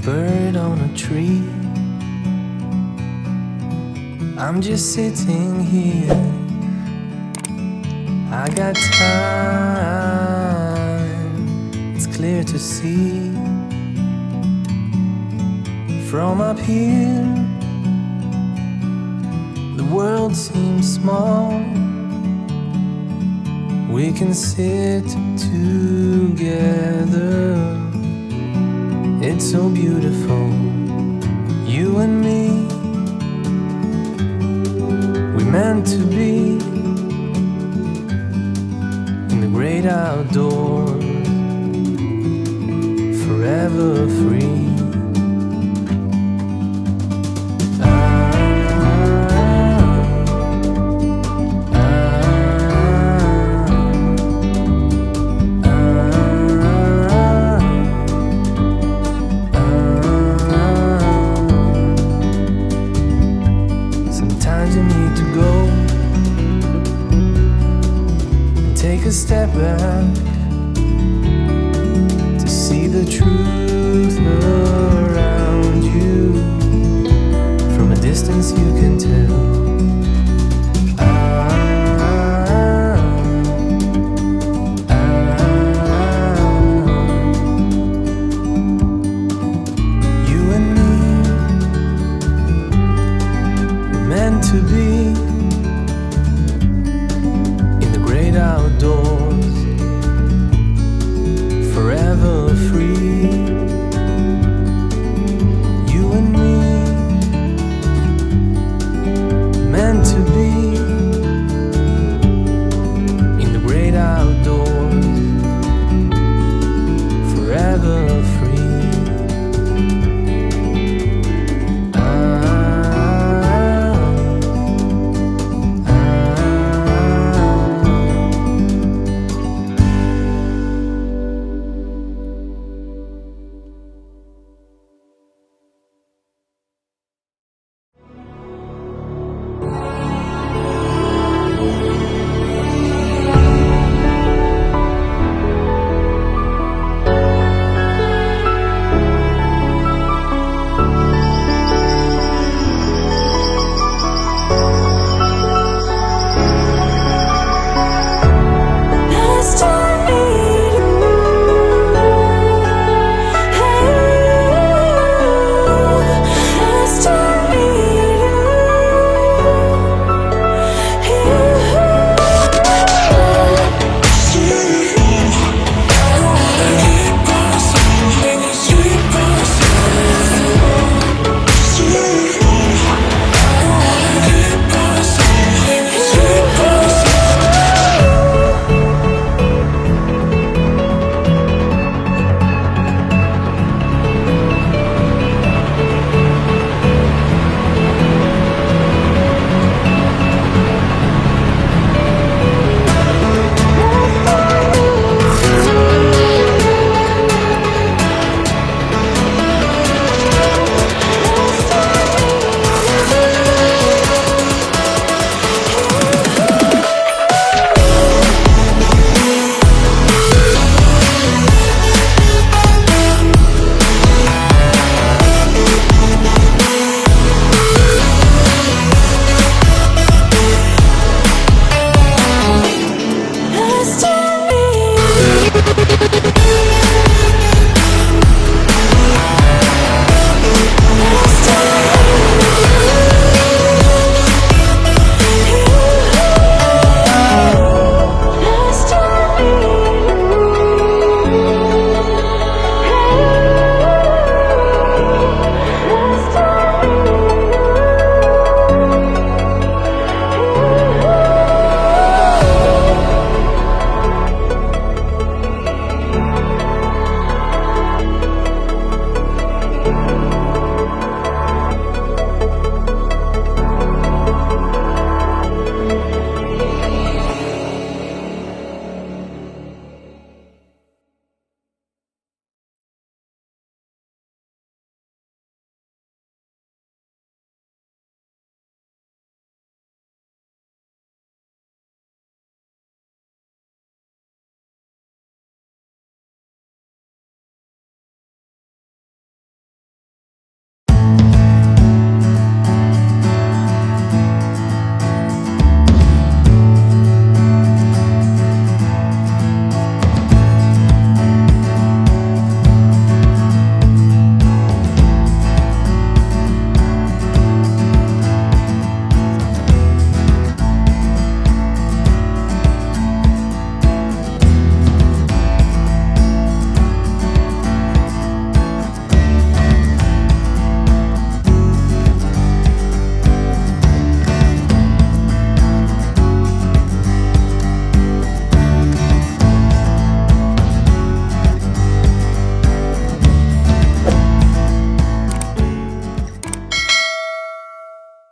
bird on a tree. I'm just sitting here. I got time, it's clear to see. From up here, the world seems small. We can sit together. It's so beautiful, you and me. We meant to be in the great outdoors, forever free. Sometimes you need to go and take a step back to see the truth around you. From a distance you can tell. You and me, meant to be in the great outdoors,